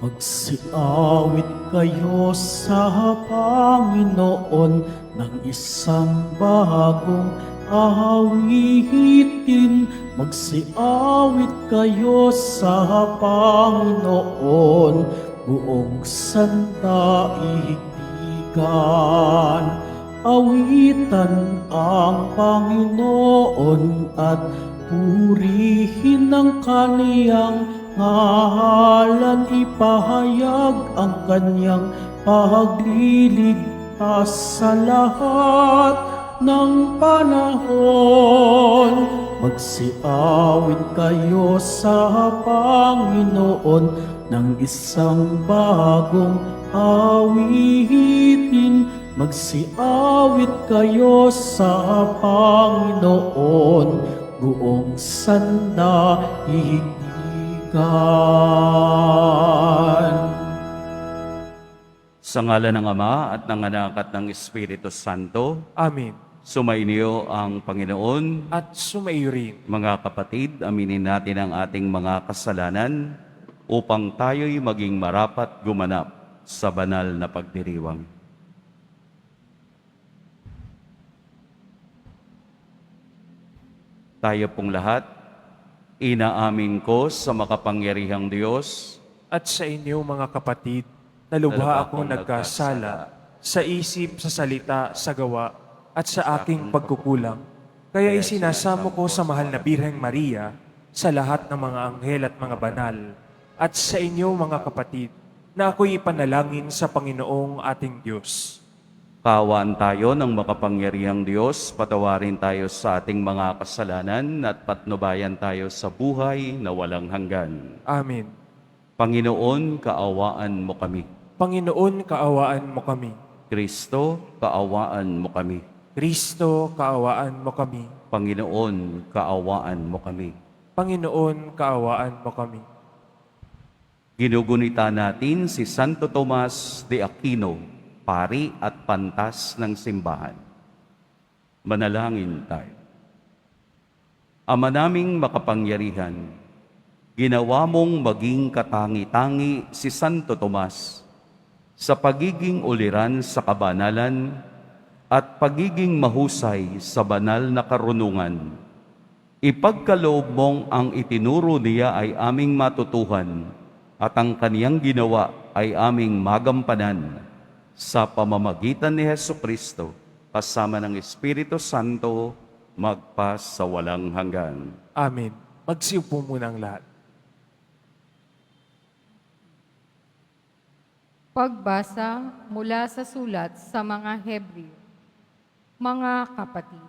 Magsiawit kayo sa Panginoon ng isang bagong awitin. Magsiawit kayo sa Panginoon, buong sandaigdigan. Awitan ang Panginoon at purihin ang kaniyang ngalan, ipahayag ang kanyang pagliligtas sa lahat ng panahon. Magsiawit kayo sa Panginoon ng isang bagong awitin. Magsiawit kayo sa Panginoon, buong sandaigdigan. Sa ngala ng Ama at ng Anak at ng Espiritu Santo, Amen. sumainyo ang Panginoon. At sumaiyo rin. Mga kapatid, aminin natin ang ating mga kasalanan upang tayo'y maging marapat gumanap sa banal na pagdiriwang. Tayo pong lahat, inaamin ko sa makapangyarihang Diyos At sa inyo mga kapatid, na lubha akong nagkasala sa isip, sa salita, sa gawa, at sa aking pagkukulang. Kaya isinasamo ko sa mahal na Birheng Maria, sa lahat ng mga anghel at mga banal, at sa inyo mga kapatid, na ako'y ipanalangin sa Panginoong ating Diyos. Kaawaan tayo ng makapangyarihang Diyos, patawarin tayo sa ating mga kasalanan at patnubayan tayo sa buhay na walang hanggan. Amen. Panginoon, kaawaan mo kami. Panginoon, kaawaan mo kami. Kristo, kaawaan mo kami. Kristo, kaawaan mo kami. Panginoon, kaawaan mo kami. Panginoon, kaawaan mo kami. Ginugunita natin si Santo Tomas de Aquino, pari at pantas ng simbahan. Manalangin tayo. Ama naming makapangyarihan, ginawa mong maging katangi-tangi si Santo Tomas sa pagiging uliran sa kabanalan at pagiging mahusay sa banal na karunungan. Ipagkaloob mong ang itinuro niya ay aming matutuhan at ang kaniyang ginawa ay aming magampanan sa pamamagitan ni Hesukristo, kasama ng Espiritu Santo, magpas sa walang hanggan. Amen. Magsiupo muna ang lahat. Pagbasa mula sa sulat sa mga Hebreo. Mga kapatid,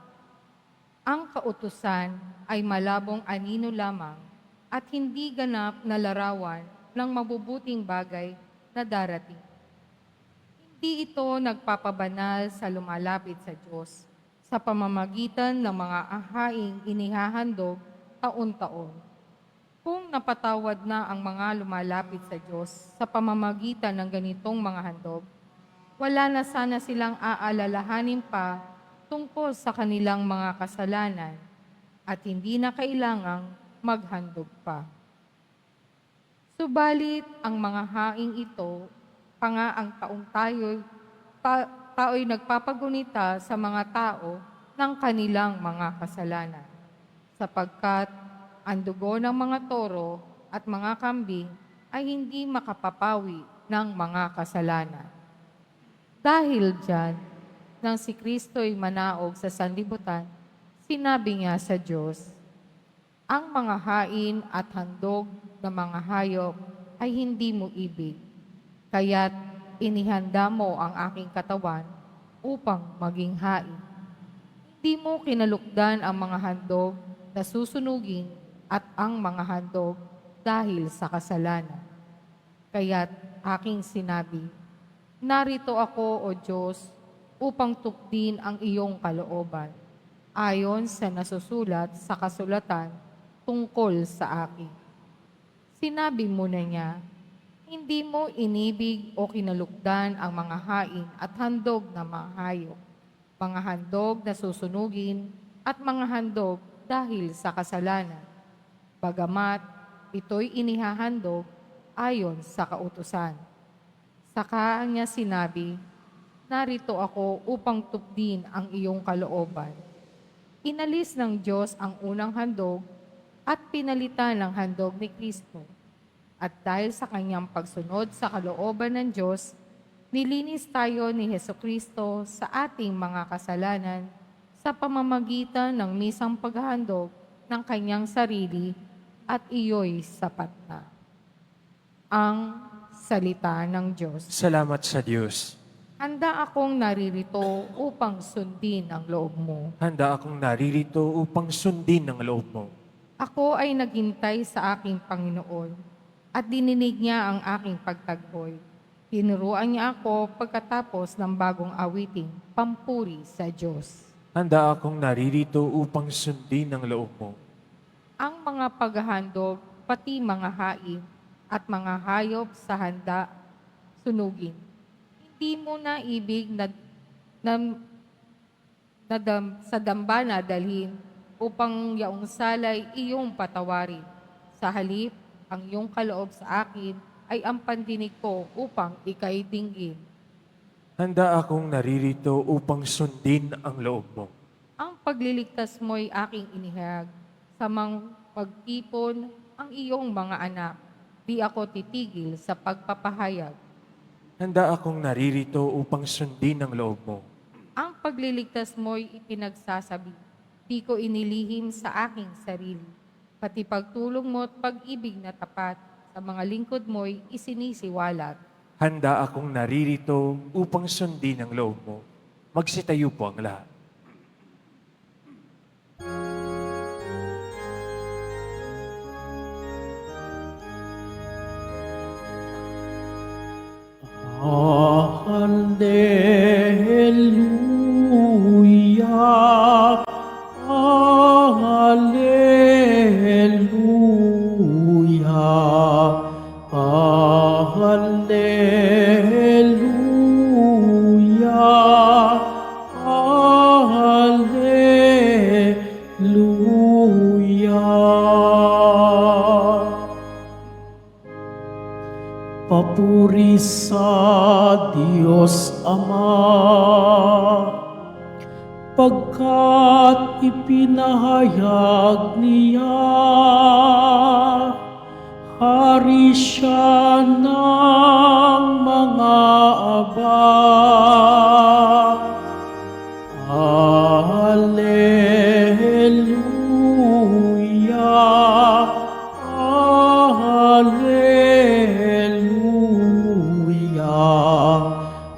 ang kautusan ay malabong anino lamang at hindi ganap na larawan ng mabubuting bagay na darating. Hindi ito nagpapabanal sa lumalapit sa Diyos sa pamamagitan ng mga ahaing inihahandog taon-taon. Kung napatawad na ang mga lumalapit sa Diyos sa pamamagitan ng ganitong mga handog, wala na sana silang aalalahanin pa tungkol sa kanilang mga kasalanan at hindi na kailangang maghandog pa. Subalit ang mga haing ito, pa nga ang tao'y nagpapagunita sa mga tao ng kanilang mga kasalanan, sapagkat ang dugo ng mga toro at mga kambing ay hindi makapapawi ng mga kasalanan. Dahil diyan, nang si Kristo'y manaog sa sanlibutan, sinabi niya sa Diyos, ang mga hain at handog ng mga hayop ay hindi mo ibig, kaya't inihanda mo ang aking katawan upang maging hain. Hindi mo kinalukdan ang mga handog na susunugin at ang mga handog dahil sa kasalanan. Kaya't aking sinabi, narito ako, O Diyos, upang tukdin ang iyong kalooban, ayon sa nasusulat sa kasulatan tungkol sa akin. Sinabi mo na niya, hindi mo inibig o kinalukdan ang mga hain at handog na mga hayop, mga handog na susunugin at mga handog dahil sa kasalanan. Bagamat ito'y inihahandog ayon sa kautusan. Saka niya sinabi, narito ako upang tupdin ang iyong kalooban. Inalis ng Diyos ang unang handog at pinalitan ng handog ni Kristo. At dahil sa kanyang pagsunod sa kalooban ng Diyos, nilinis tayo ni Hesukristo sa ating mga kasalanan sa pamamagitan ng misang paghahandog ng kanyang sarili at iyo'y sapat na. Ang salita ng Diyos. Salamat sa Diyos. Handa akong naririto upang sundin ang loob mo. Handa akong naririto upang sundin ang loob mo. Ako ay naghintay sa aking Panginoon at dininig niya ang aking pagtagboy. Tinuruan niya ako pagkatapos ng bagong awiting pampuri sa Diyos. Handa akong naririto upang sundin ang loob mo. Ang mga paghahandog, pati mga hain at mga hayop sa handa, sunugin. Hindi mo na ibig sa dambana dalhin upang yaong salay iyong patawarin. Sa halip, ang iyong kaloob sa akin ay ang pandinig ko upang ika'y dinggin. Handa akong naririto upang sundin ang loob mo. Ang pagliligtas mo'y aking inihayag. Sa mang pagtipon ang iyong mga anak, di ako titigil sa pagpapahayag. Handa akong naririto upang sundin ang loob mo. Ang pagliligtas mo'y ipinagsasabi, di ko inilihim sa aking sarili. Pati pagtulong mo at pag-ibig na tapat sa mga lingkod mo'y isinisiwalat. Handa akong naririto upang sundin ang loob mo. Magsitayo po ang lahat. Hallelujah, Hallelujah, Hallelujah, Hallelujah. Papuri sa Diyos Ama, pagkat ipinahayag niya, hari siya ng mga aba. Hallelujah, Hallelujah,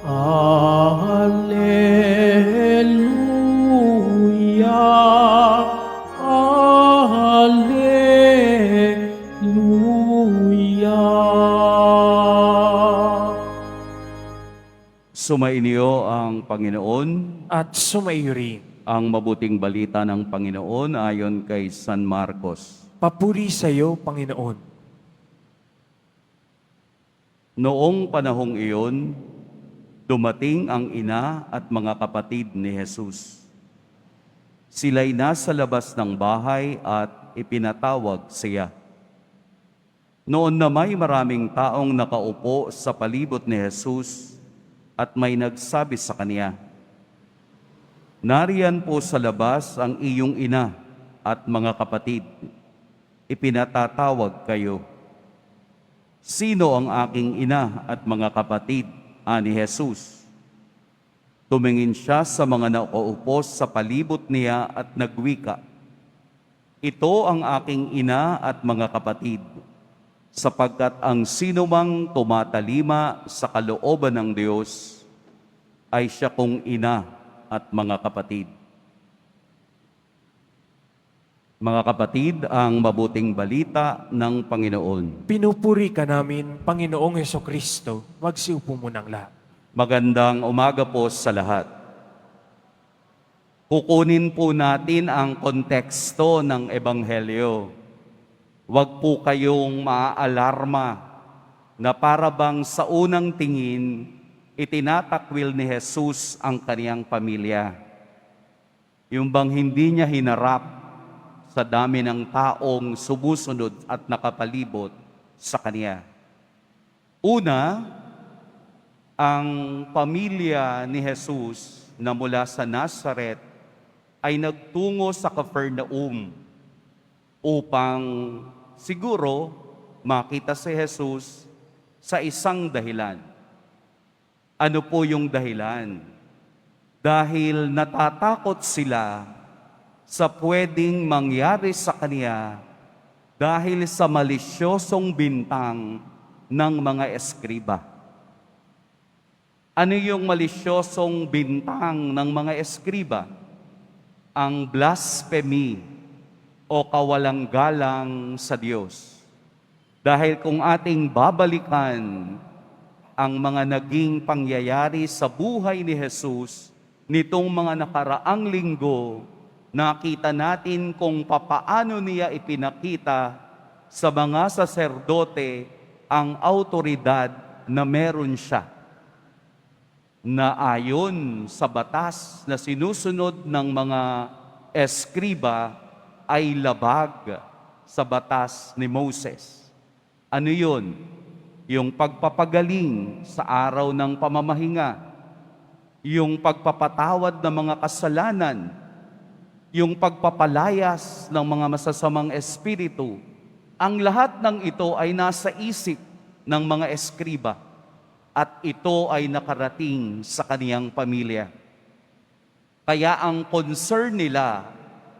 Hallelujah, Hallelujah. Sumainyo ang Panginoon, At sumaiyo rin. ang mabuting balita ng Panginoon ayon kay San Marcos. Papuri sa iyo, Panginoon. Noong panahong iyon, dumating ang ina at mga kapatid ni Jesus. Sila'y nasa labas ng bahay at ipinatawag siya. Noon na may maraming taong nakaupo sa palibot ni Jesus at may nagsabi sa kanya, "Nariyan po sa labas ang iyong ina at mga kapatid. Ipinatatawag kayo." "Sino ang aking ina at mga kapatid?" ani Jesus. Tumingin siya sa mga nakaupo sa palibot niya at nagwika, "Ito ang aking ina at mga kapatid, sapagkat ang sinumang tumatalima sa kalooban ng Diyos ay siya kong ina at mga kapatid." Mga kapatid, ang mabuting balita ng Panginoon. Pinupuri ka namin, Panginoong Hesukristo. Magsiupo mo ng lahat. Magandang umaga po sa lahat. Kukunin po natin ang konteksto ng Ebanghelyo. Huwag po kayong maaalarma na para bang sa unang tingin, itinatakwil ni Jesus ang kaniyang pamilya. Yung bang hindi niya hinarap sa dami ng taong sumusunod at nakapalibot sa kaniya. Una, ang pamilya ni Jesus na mula sa Nazaret ay nagtungo sa Capernaum upang siguro makita si Jesus sa isang dahilan. Ano po yung dahilan? Dahil natatakot sila sa pwedeng mangyari sa kanya dahil sa malisyosong bintang ng mga eskriba. Ano yung malisyosong bintang ng mga eskriba? Ang blasphemy o kawalang-galang sa Diyos. Dahil kung ating babalikan ang mga naging pangyayari sa buhay ni Jesus nitong mga nakaraang linggo, nakita natin kung papaano niya ipinakita sa mga saserdote ang autoridad na meron siya, na ayon sa batas na sinusunod ng mga eskriba ay labag sa batas ni Moses. Ano yun? Yung pagpapagaling sa araw ng pamamahinga, yung pagpapatawad ng mga kasalanan, yung pagpapalayas ng mga masasamang espiritu. Ang lahat ng ito ay nasa isip ng mga eskriba at ito ay nakarating sa kaniyang pamilya. Kaya ang concern nila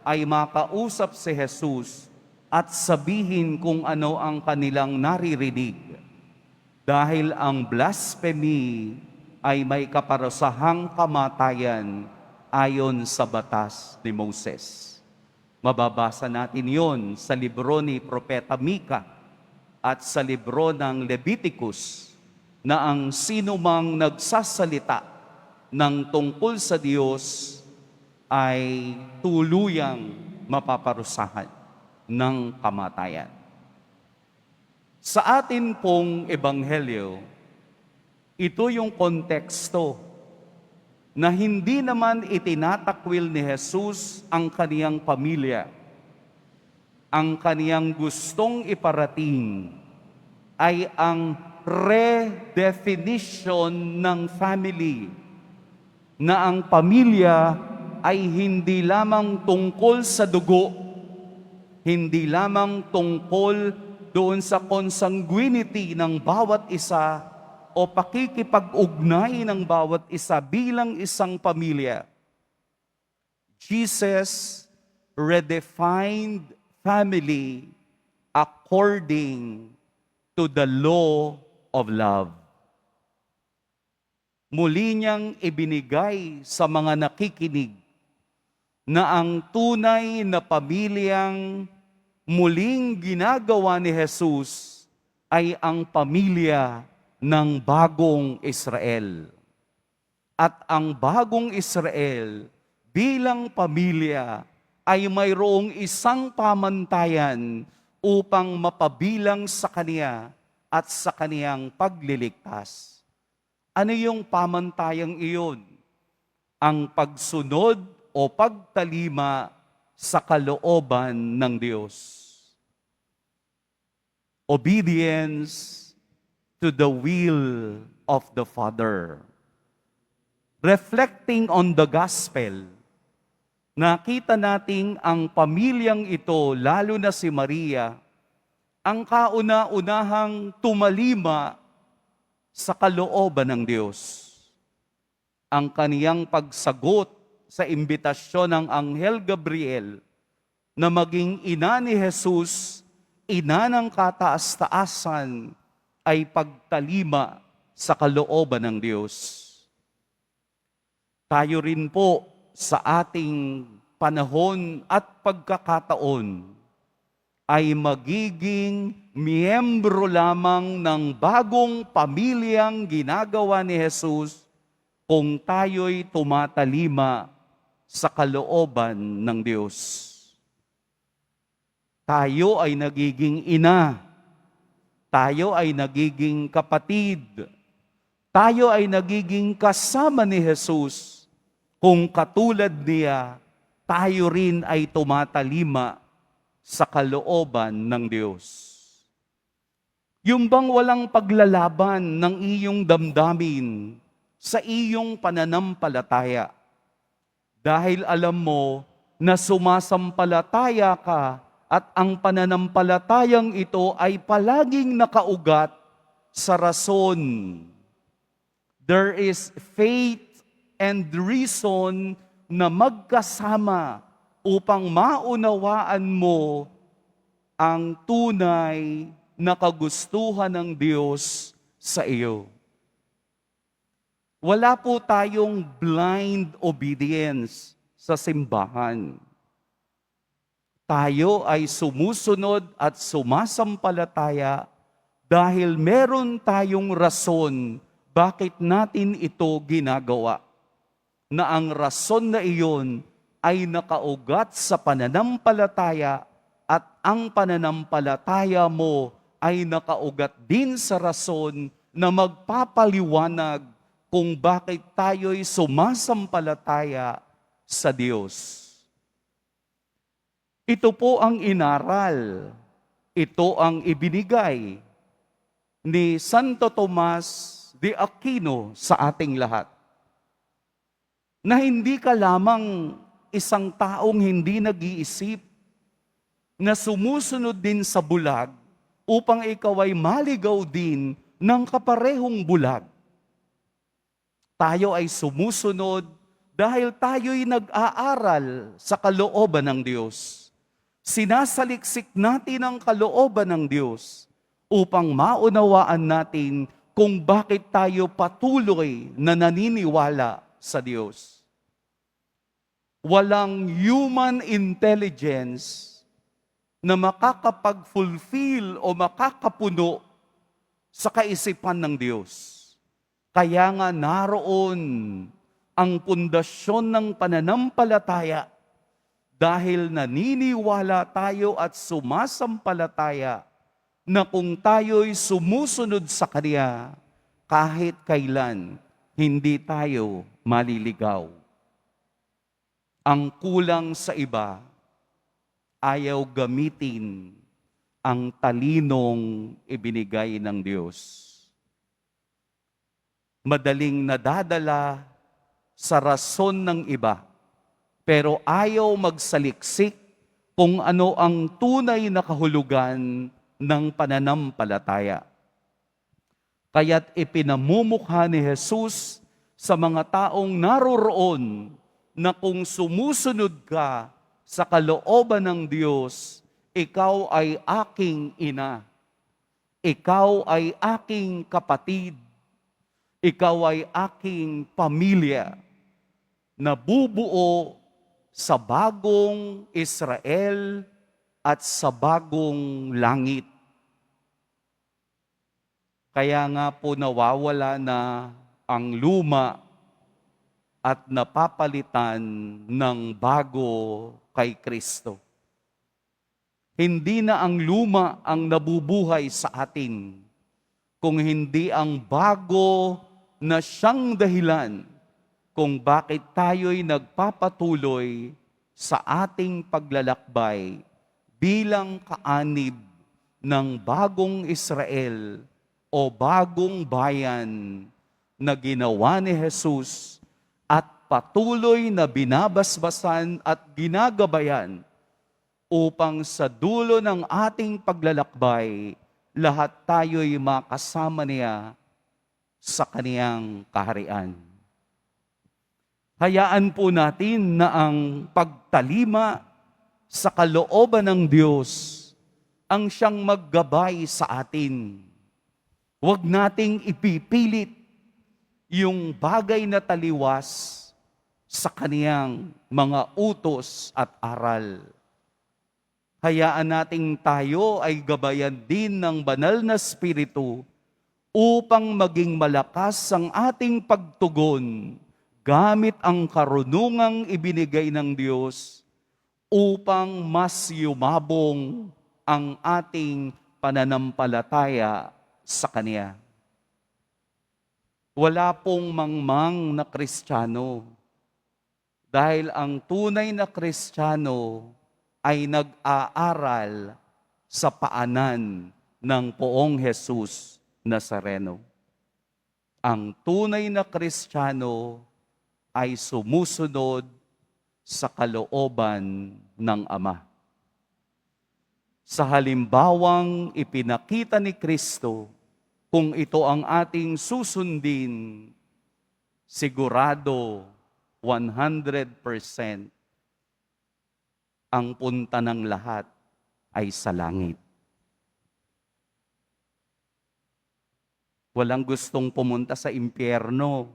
ay makausap si Jesus at sabihin kung ano ang kanilang naririnig. Dahil ang blasphemy ay may kaparusahang kamatayan ayon sa batas ni Moses. Mababasa natin yon sa libro ni Propeta Mika at sa libro ng Leviticus na ang sinumang nagsasalita ng tungkol sa Diyos ay tuluyang mapaparusahan ng kamatayan. Sa atin pong ebanghelyo, ito yung konteksto na hindi naman itinatakwil ni Jesus ang kaniyang pamilya. Ang kaniyang gustong iparating ay ang redefinition ng family, na ang pamilya ay hindi lamang tungkol sa dugo, hindi lamang tungkol doon sa consanguinity ng bawat isa o pakikipag-ugnay ng bawat isa bilang isang pamilya. Jesus redefined family according to the law of love. Muli niyang ibinigay sa mga nakikinig na ang tunay na pamilyang muling ginagawa ni Jesus ay ang pamilya ng bagong Israel. At ang bagong Israel bilang pamilya ay mayroong isang pamantayan upang mapabilang sa Kanya at sa Kaniyang pagliligtas. Ano yung pamantayang iyon? Ang pagsunod o pagtalima sa kalooban ng Diyos. Obedience to the will of the Father. Reflecting on the gospel, nakita nating ang pamilyang ito, lalo na si Maria, ang kauna-unahang tumalima sa kalooban ng Diyos. Ang kaniyang pagsagot sa imbitasyon ng Anghel Gabriel na maging ina ni Jesus, ina ng kataas-taasan, ay pagtalima sa kalooban ng Diyos. Tayo rin po sa ating panahon at pagkakataon ay magiging miyembro lamang ng bagong pamilyang ginagawa ni Jesus kung tayo'y tumatalima sa kalooban ng Diyos. Tayo ay nagiging ina. Tayo ay nagiging kapatid. Tayo ay nagiging kasama ni Jesus. Kung katulad niya, tayo rin ay tumatalima sa kalooban ng Diyos. Yung bang walang paglalaban ng iyong damdamin sa iyong pananampalataya. Dahil alam mo na sumasampalataya ka at ang pananampalatayang ito ay palaging nakaugat sa rason. There is faith and reason na magkasama upang maunawaan mo ang tunay na kagustuhan ng Diyos sa iyo. Wala po tayong blind obedience sa simbahan. Tayo ay sumusunod at sumasampalataya dahil meron tayong rason bakit natin ito ginagawa. Na ang rason na iyon ay nakaugat sa pananampalataya at ang pananampalataya mo ay nakaugat din sa rason na magpapaliwanag kung bakit tayo'y sumasampalataya sa Diyos. Ito po ang inaral, ito ang ibinigay ni Santo Tomas de Aquino sa ating lahat. Na hindi ka lamang isang taong hindi nag-iisip, na sumusunod din sa bulag upang ikaw ay maligaw din ng kaparehong bulag. Tayo ay sumusunod dahil tayo'y nag-aaral sa kalooban ng Diyos. Sinasaliksik natin ang kalooban ng Diyos upang maunawaan natin kung bakit tayo patuloy na naniniwala sa Diyos. Walang human intelligence na makakapag-fulfill o makakapuno sa kaisipan ng Diyos. Kaya nga naroon ang pundasyon ng pananampalataya dahil naniniwala tayo at sumasampalataya na kung tayo'y sumusunod sa Kanya, kahit kailan, hindi tayo maliligaw. Ang kulang sa iba, ayaw gamitin ang talinong ibinigay ng Diyos. Madaling nadadala sa rason ng iba, pero ayaw magsaliksik kung ano ang tunay na kahulugan ng pananampalataya. Kaya't ipinamumukha ni Jesus sa mga taong naroroon na kung sumusunod ka sa kalooban ng Diyos, ikaw ay aking ina, ikaw ay aking kapatid, ikaw ay aking pamilya na bubuo sa bagong Israel at sa bagong langit. Kaya nga po nawawala na ang luma at napapalitan ng bago kay Kristo. Hindi na ang luma ang nabubuhay sa atin, kung hindi ang bago na siyang dahilan kung bakit tayo'y nagpapatuloy sa ating paglalakbay bilang kaanib ng bagong Israel o bagong bayan na ginawa ni Jesus at patuloy na binabasbasan at ginagabayan upang sa dulo ng ating paglalakbay, lahat tayo'y makasama niya sa kaniyang kaharian. Hayaan po natin na ang pagtalima sa kalooban ng Diyos ang siyang maggabay sa atin. Huwag nating ipipilit yung bagay na taliwas sa kaniyang mga utos at aral. Hayaan nating tayo ay gabayan din ng banal na Espiritu upang maging malakas ang ating pagtugon gamit ang karunungang ibinigay ng Diyos upang mas yumabong ang ating pananampalataya sa Kanya. Wala pong mangmang na Kristiyano dahil ang tunay na Kristiyano ay nag-aaral sa paanan ng Poong Jesus Nazareno. Ang tunay na Kristiyano ay sumusunod sa kalooban ng Ama. Sa halimbawang ipinakita ni Kristo, kung ito ang ating susundin, sigurado 100% ang punta ng lahat ay sa langit. Walang gustong pumunta sa impyerno,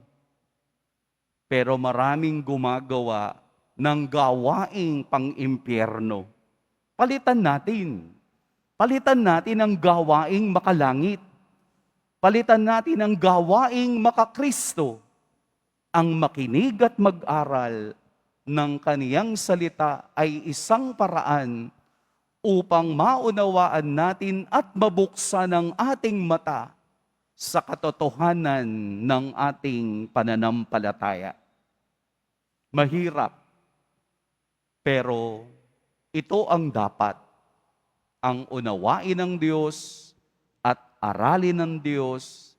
pero maraming gumagawa ng gawaing pang-impyerno. Palitan natin. Palitan natin ang gawaing makalangit. Palitan natin ang gawaing makakristo. Ang makinig at mag-aral ng kaniyang salita ay isang paraan upang maunawaan natin at mabuksan ang ating mata sa katotohanan ng ating pananampalataya. Mahirap, pero ito ang dapat, ang unawain ng Diyos at aralin ng Diyos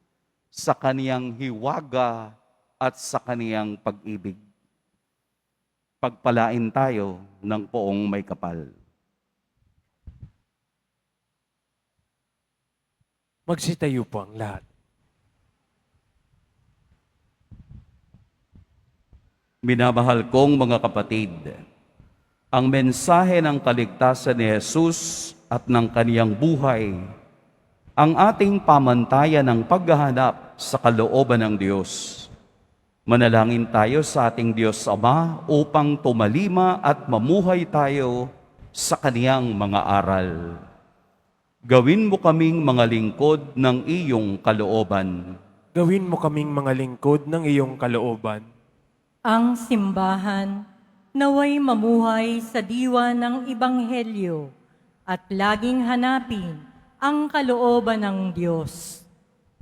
sa kaniyang hiwaga at sa kaniyang pag-ibig. Pagpalain tayo ng Poong May Kapal. Magsitayo po ang lahat. Minamahal kong mga kapatid, ang mensahe ng kaligtasan ni Jesus at ng kaniyang buhay, ang ating pamantayan ng paghahanap sa kalooban ng Diyos. Manalangin tayo sa ating Diyos Ama upang tumalima at mamuhay tayo sa kaniyang mga aral. Gawin mo kaming mga lingkod ng iyong kalooban. Gawin mo kaming mga lingkod ng iyong kalooban. Ang simbahan naway mamuhay sa diwa ng Ebanghelyo at laging hanapin ang kalooban ng Diyos.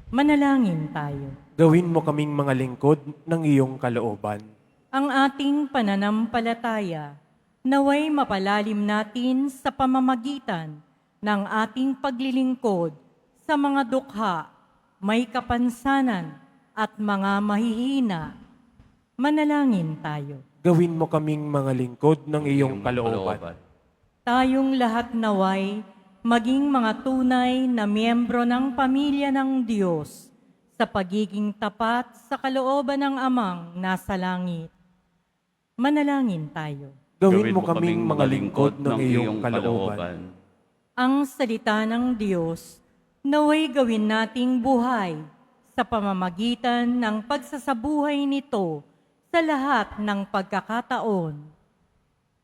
Manalangin tayo. Gawin mo kaming mga lingkod ng iyong kalooban. Ang ating pananampalataya naway mapalalim natin sa pamamagitan ng ating paglilingkod sa mga dukha, may kapansanan at mga mahihina. Manalangin tayo. Gawin mo kaming mga lingkod ng iyong kalooban. Tayong lahat naway maging mga tunay na miyembro ng pamilya ng Diyos sa pagiging tapat sa kalooban ng Amang nasa langit. Manalangin tayo. Gawin mo kaming mga lingkod ng iyong kalooban. Ang salita ng Diyos naway gawin nating buhay sa pamamagitan ng pagsasabuhay nito sa lahat ng pagkakataon.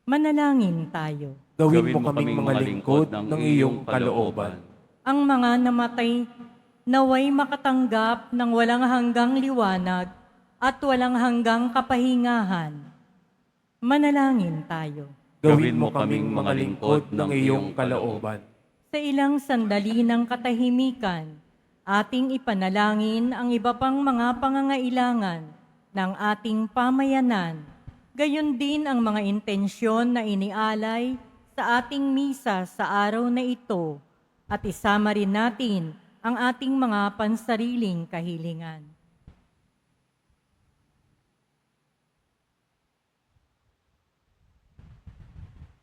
Manalangin tayo. Gawin mo kaming mga lingkod ng iyong kalooban. Ang mga namatay naway makatanggap ng walang hanggang liwanag at walang hanggang kapahingahan. Manalangin tayo. Gawin mo kaming mga lingkod ng iyong kalooban. Sa ilang sandali ng katahimikan, ating ipanalangin ang iba pang mga pangangailangan ng ating pamayanan, gayon din ang mga intensyon na inialay sa ating misa sa araw na ito, at isama rin natin ang ating mga pansariling kahilingan.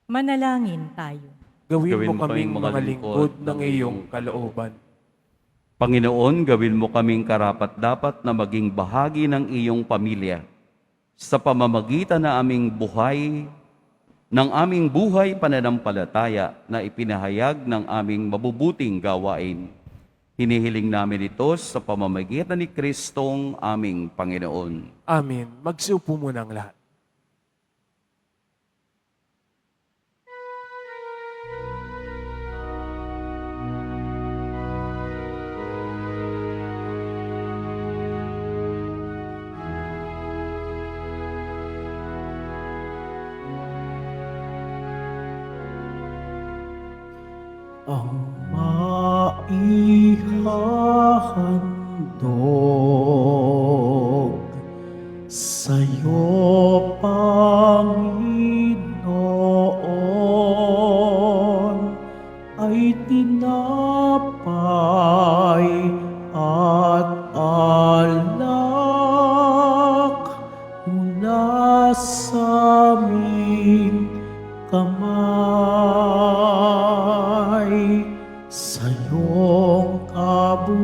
Manalangin tayo. Gawin mo kaming mga lingkod ng iyong kalooban. Panginoon, gawin mo kaming karapat-dapat na maging bahagi ng iyong pamilya sa pamamagitan ng aming buhay pananampalataya na ipinahayag ng aming mabubuting gawain. Hinihiling namin ito sa pamamagitan ni Kristong aming Panginoon. Amen. Magsiupo muna ang lahat. Ang maihahandog sa'yo, Panginoon, ay tinapay iyong kabutihan.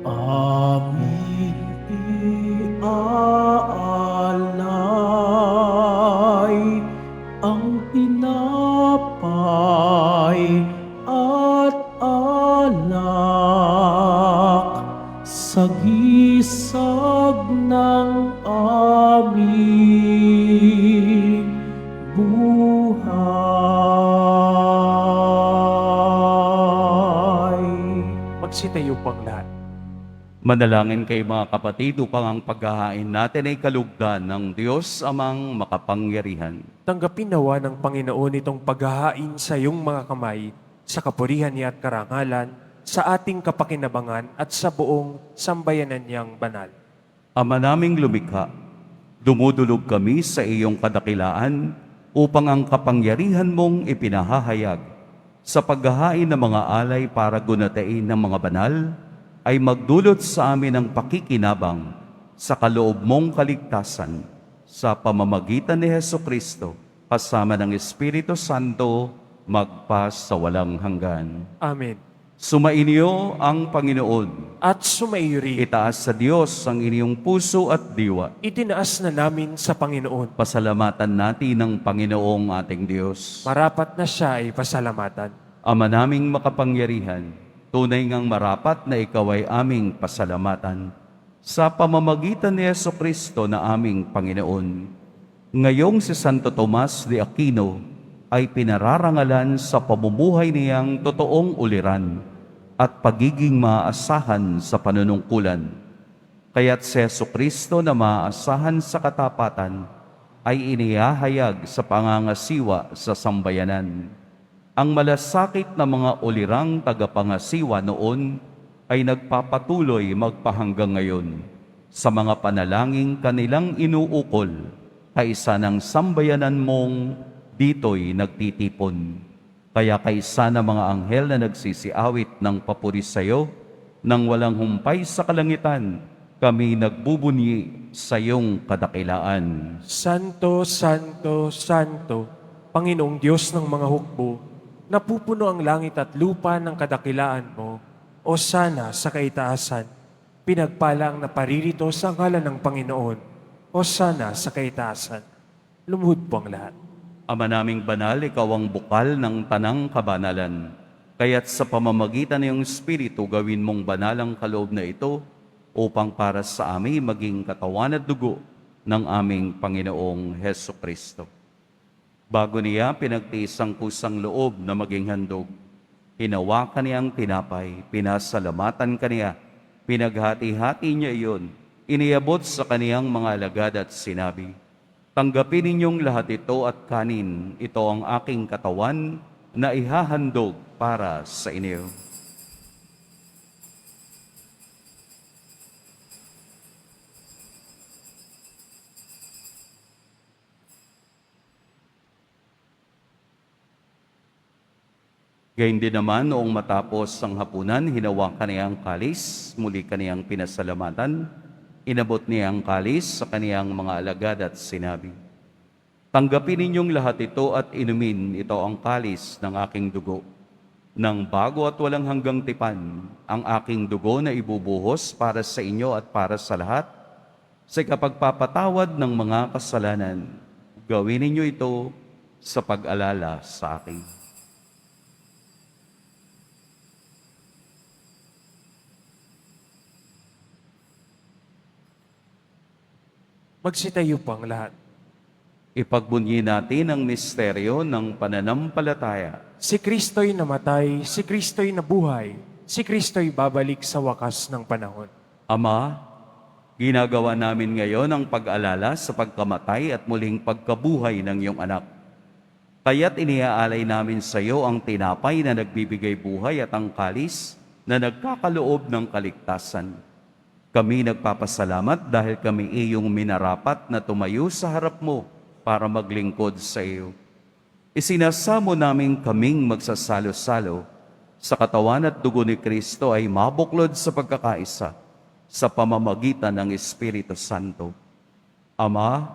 Aming iaalay ang tinapay at alak sa gisag ng aming buhay. Magsitayo pang lahat. Manalangin kayo mga kapatid upang ang paghahain natin ay kalugdan ng Diyos amang makapangyarihan. Tanggapin nawa ng Panginoon itong paghahain sa iyong mga kamay, sa kapurihan niya at karangalan, sa ating kapakinabangan at sa buong sambayanan niyang banal. Ama naming lumikha, dumudulog kami sa iyong kadakilaan upang ang kapangyarihan mong ipinahahayag sa paghahain ng mga alay para gunatain ng mga banal, ay magdulot sa amin ng pakikinabang sa kaloob mong kaligtasan sa pamamagitan ni Hesukristo kasama ng Espiritu Santo magpas sa walang hanggan. Amen. Sumainyo ang Panginoon. At sumaiyo rin, Itaas sa Diyos ang inyong puso at diwa. itinaas na namin sa Panginoon. Pasalamatan natin ang Panginoong ating Diyos. Marapat na siya ay pasalamatan. Ama naming makapangyarihan, tunay ngang marapat na ikaw ay aming pasalamatan sa pamamagitan ni Jesucristo na aming Panginoon. Ngayong si Santo Tomas de Aquino ay pinararangalan sa pamumuhay niyang totoong uliran at pagiging maaasahan sa panunungkulan. Kaya't si Jesucristo na maaasahan sa katapatan ay inihahayag sa pangangasiwa sa sambayanan. Ang malasakit na mga ulirang tagapangasiwa noon ay nagpapatuloy magpahanggang ngayon sa mga panalangin kanilang inuukol, kaisa ng sambayanan mong dito'y nagtitipon. Kaya kaisa na mga anghel na nagsisiawit ng papuri sa iyo, nang walang humpay sa kalangitan, kami nagbubunyi sa iyong kadakilaan. Santo, Santo, Santo, Panginoong Diyos ng mga hukbo, napupuno ang langit at lupa ng kadakilaan mo, o sana sa kaitaasan. Pinagpala ang naparirito sa ngalan ng Panginoon, o sana sa kaitaasan. Lumuhod po ang lahat. Ama naming banal, ikaw ang bukal ng tanang kabanalan. Kaya't sa pamamagitan ng iyong Espiritu, gawin mong banal ang kaloob na ito upang para sa amin maging katawan at dugo ng aming Panginoong Hesukristo. Bago niya pinagtiis ang kusang loob na maging handog, hinawakan niya ang tinapay, pinasalamatan kaniya, pinaghati-hati niya iyon, iniabot sa kaniyang mga alagad at sinabi, "Tanggapin ninyong lahat ito at kanin, ito ang aking katawan na ihahandog para sa inyo." Gayun din naman, noong matapos ang hapunan, hinawakan niya ang kalis, muli kaniyang pinasalamatan, inabot niya ang kalis sa kaniyang mga alagad at sinabi, "Tanggapin ninyong lahat ito at inumin, ito ang kalis ng aking dugo, ng bago at walang hanggang tipan, ang aking dugo na ibubuhos para sa inyo at para sa lahat, sa kapagpapatawad ng mga kasalanan. Gawin ninyo ito sa pag-alala sa akin." Magsitayo po ang lahat. Ipagbunyi natin ang misteryo ng pananampalataya. Si Kristo'y namatay, si Kristo'y nabuhay, si Kristo'y babalik sa wakas ng panahon. Ama, ginagawa namin ngayon ang pag-alala sa pagkamatay at muling pagkabuhay ng iyong anak. Kaya't iniaalay namin sa iyo ang tinapay na nagbibigay buhay at ang kalis na nagkakaloob ng kaligtasan. Kami nagpapasalamat dahil kami iyong minarapat na tumayo sa harap mo para maglingkod sa iyo. Isinasamo namin kaming magsasalo-salo sa katawan at dugo ni Kristo ay mabuklod sa pagkakaisa sa pamamagitan ng Espiritu Santo. Ama,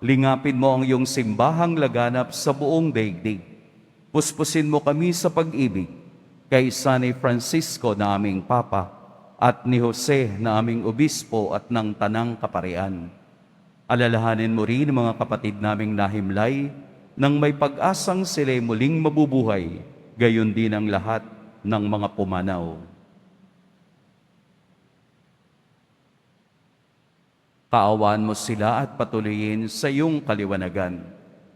lingapin mo ang iyong simbahang laganap sa buong daigdig Puspusin mo kami sa pag-ibig kay San Francisco na aming Papa at ni Jose na aming Obispo at ng Tanang Kaparian. Alalahanin mo rin mga kapatid naming nahimlay nang may pag-asang sila'y muling mabubuhay, gayon din ang lahat ng mga pumanaw. Kaawaan mo sila at patuloyin sa iyong kaliwanagan.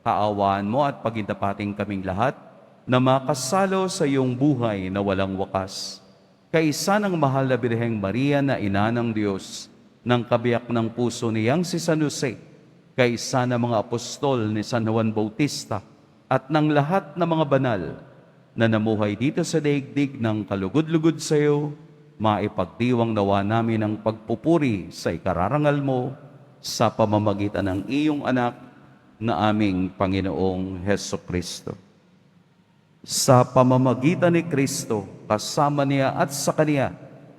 Kaawaan mo at pagindapating kaming lahat na makasalo sa iyong buhay na walang wakas. Kaisa ng mahal na Birheng Maria na Ina ng Diyos, ng kabiyak ng puso niyang si San Jose, kaisa ng mga apostol ni San Juan Bautista, at ng lahat ng mga banal na namuhay dito sa daigdig ng kalugod-lugod sa iyo, maipagdiwang nawa namin ang pagpupuri sa ikararangal mo sa pamamagitan ng iyong anak na aming Panginoong Heso Kristo. Sa pamamagitan ni Kristo, kasama niya at sa Kaniya,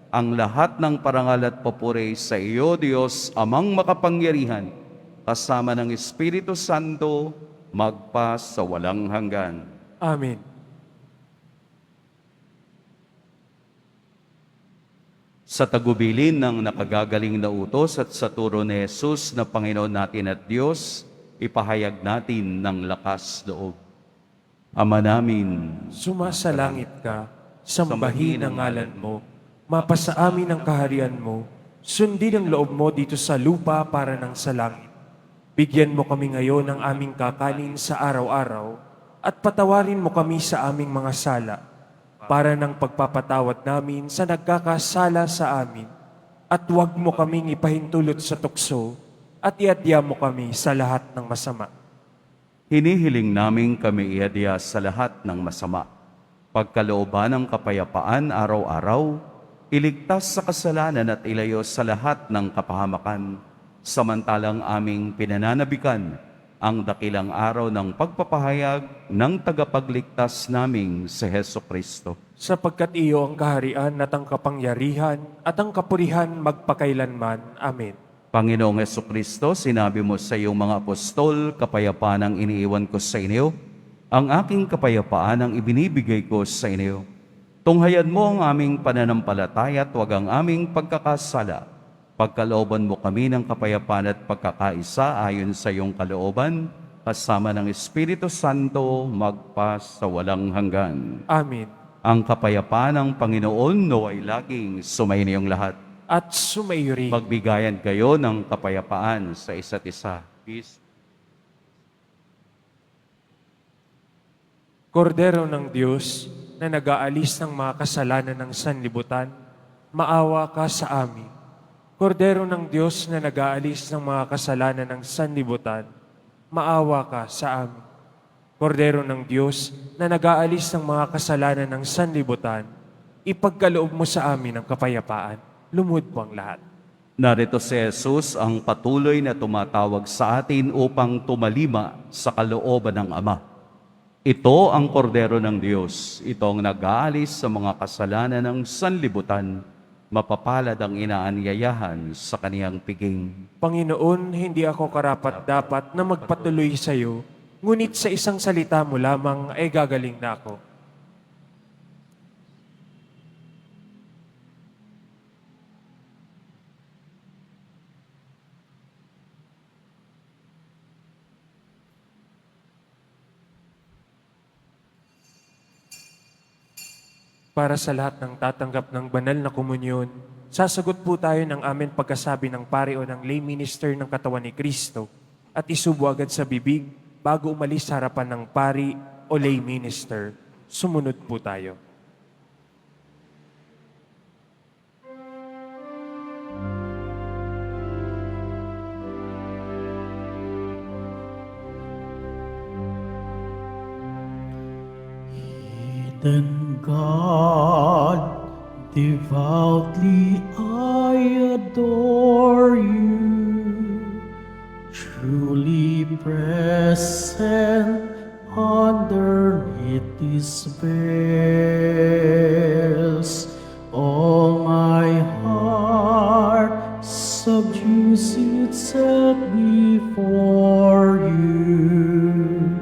ang lahat ng parangal at papuri sa iyo, Diyos, Amang makapangyarihan, kasama ng Espiritu Santo, magpa sa walang hanggan. Amen. Sa tagubilin ng nakagagaling na utos at sa turo ni Jesus na Panginoon natin at Diyos, ipahayag natin ng lakas loob. Ama namin, Sumasalangit ka, sambahin ang ngalan mo, mapasa amin ang kaharian mo, sundin ang loob mo dito sa lupa para ng sa langit. Bigyan mo kami ngayon ng aming kakanin sa araw-araw at patawarin mo kami sa aming mga sala para ng pagpapatawad namin sa nagkakasala sa amin at huwag mo kaming ipahintulot sa tukso at iadya mo kami sa lahat ng masama. hinihiling namin kami iadya sa lahat ng masama. Pagkalooban ng kapayapaan araw-araw, iligtas sa kasalanan at ilayo sa lahat ng kapahamakan, samantalang aming pinananabikan ang dakilang araw ng pagpapahayag ng tagapagligtas naming si Heso Kristo. Sapagkat iyo ang kaharian at ang kapangyarihan at ang kapurihan magpakailanman. Amen. Panginoong Heso Kristo, sinabi mo sa iyong mga apostol, kapayapaan ang iniiwan ko sa inyo, ang aking kapayapaan ang ibinibigay ko sa inyo. Tunghayan mo ang aming pananampalataya at huwag ang aming pagkakasala. Pagkalooban mo kami ng kapayapaan at pagkakaisa ayon sa iyong kalooban, kasama ng Espiritu Santo, magpa sa walang hanggan. Amen. Ang kapayapaan ng Panginoon naway laging sumainiyong lahat. At sumayo rin. Magbigayan kayo ng kapayapaan sa isa't isa. Peace. Kordero ng Diyos na nag-aalis ng mga kasalanan ng sanlibutan, maawa ka sa amin. Kordero ng Diyos na nag-aalis ng mga kasalanan ng sanlibutan, maawa ka sa amin. Kordero ng Diyos na nag-aalis ng mga kasalanan ng sanlibutan, ipagkaloob mo sa amin ang kapayapaan. Lumod po ang lahat. Narito si Jesus ang patuloy na tumatawag sa atin upang tumalima sa kalooban ng Ama. Ito ang kordero ng Diyos. Ito ang nag-aalis sa mga kasalanan ng sanlibutan. Mapapalad ang inaanyayahan sa kaniyang piging. Panginoon, hindi ako karapat-dapat na magpatuloy sa iyo, ngunit sa isang salita mo lamang ay gagaling na ako. Para sa lahat ng tatanggap ng banal na komunyon, sasagot po tayo ng amin pagkasabi ng pari o ng lay minister ng katawan ni Kristo at isubo agad sa bibig bago umalis sa harapan ng pari o lay minister. Sumunod po tayo. Then God, devoutly I adore you, truly present underneath these veils. All my heart subdues itself before you,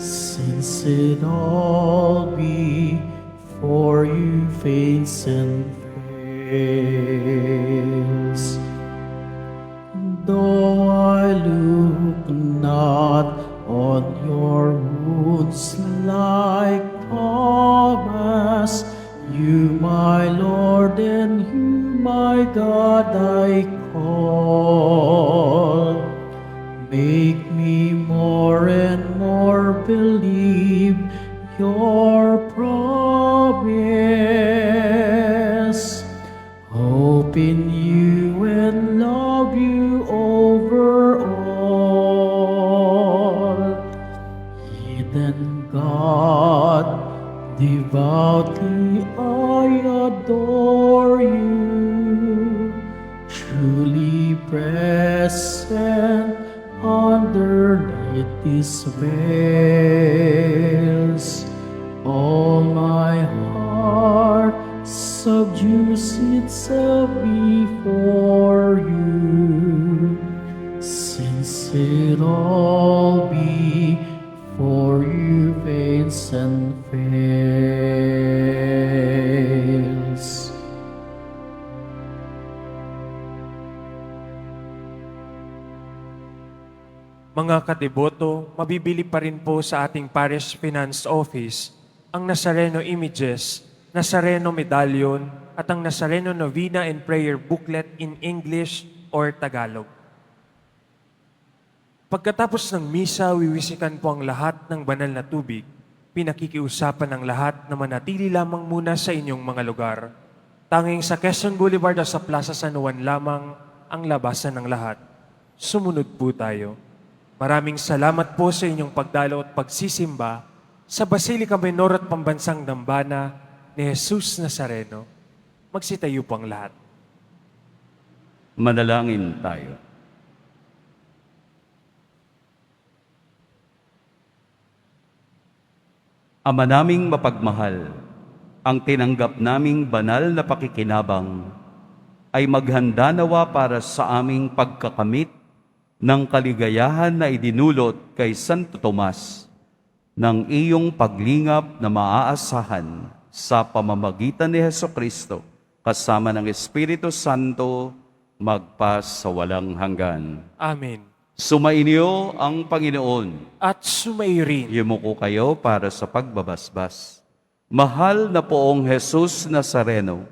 since it all all before you fades and fails. Though I look not on your wounds like Thomas, you, my Lord, and you, my God, I call. Make me more and more believe your promise. Hope in you and love you over all. Hidden God, devoutly I adore you. Truly present underneath these veils. All my heart subdues itself before you, since it all before you fades and fails. Mga katiboto, mabibili pa rin po sa ating Parish Finance Office ang Nazareno Images, Nazareno Medallion, at ang Nazareno Novena and Prayer Booklet in English or Tagalog. Pagkatapos ng misa, wiwisikan po ang lahat ng banal na tubig. Pinakikiusapan ng lahat na manatili lamang muna sa inyong mga lugar. Tanging sa Quezon Boulevard o sa Plaza San Juan lamang ang labasan ng lahat. Sumunod po tayo. Maraming salamat po sa inyong pagdalo at pagsisimba sa Basilica Menor at Pambansang Dambana ni Jesus Nazareno. Magsitayo po ang lahat. Manalangin tayo. Ama naming mapagmahal, ang tinanggap naming banal na pakikinabang ay maghanda nawa para sa aming pagkakamit ng kaligayahan na idinulot kay Santo Tomas ng iyong paglingap na maaasahan sa pamamagitan ni Hesukristo kasama ng Espiritu Santo magpas sa walang hanggan. Amen. Sumainyo ang Panginoon. At sumairin. Yumuko kayo para sa pagbabasbas. Mahal na poong Jesus Nazareno,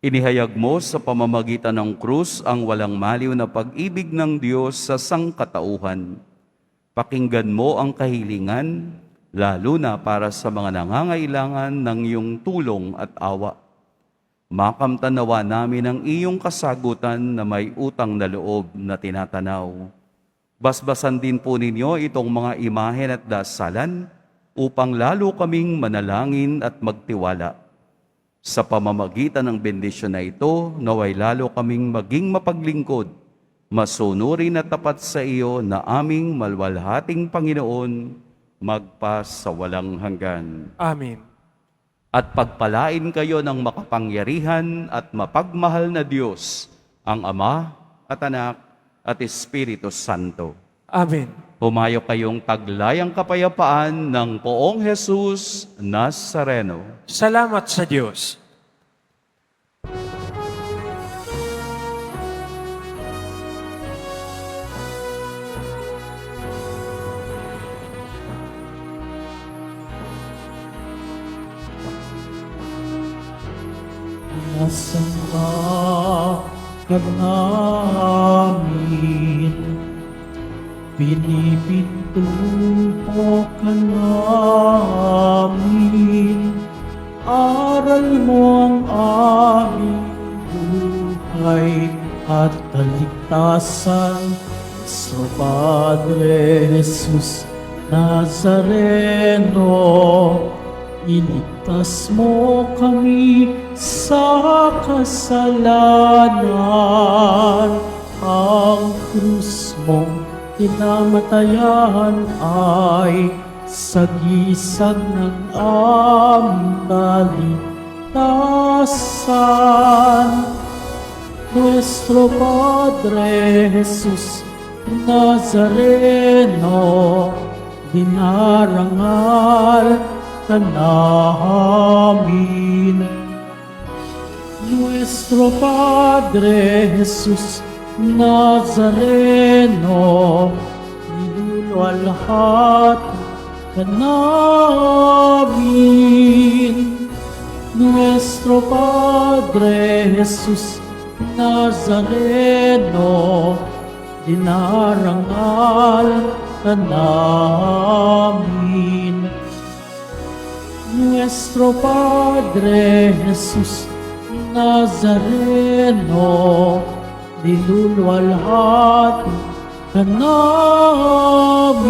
inihayag mo sa pamamagitan ng krus ang walang maliw na pag-ibig ng Diyos sa sangkatauhan. Pakinggan mo ang kahilingan, lalo na para sa mga nangangailangan ng iyong tulong at awa. Makamtan nawa namin ang iyong kasagutan na may utang na loob na tinatanaw. Basbasan din po ninyo itong mga imahen at dasalan upang lalo kaming manalangin at magtiwala. Sa pamamagitan ng bendisyon na ito, naway lalo kaming maging mapaglingkod, masunurin at tapat sa iyo na aming malwalhating Panginoon, magpas sa walang hanggan. Amen. At pagpalain kayo ng makapangyarihan at mapagmahal na Diyos, ang Ama at Anak at Espiritu Santo. Amen. Humayo kayong taglayang kapayapaan ng poong Jesus Nazareno. Salamat sa Diyos. Nasaan ka namin? Pinipintuho ka namin. Aral mo ang aming buhay at kaligtasan. Sa Padre Jesus Nazareno, iligtas mo kami sa kasalanan. Ang krus mong kinamatayan ay sagisag ng aming kaligtasan. Nuestro Padre Jesus Nazareno, dinarangal ka namin. Nuestro Padre Jesus Nazareno, niluluwalhati ka namin. Nuestro Padre Jesus Nazareno, dinarangal ka namin. Nuestro Padre Jesus Nazareno, niluluwalhati ka namin.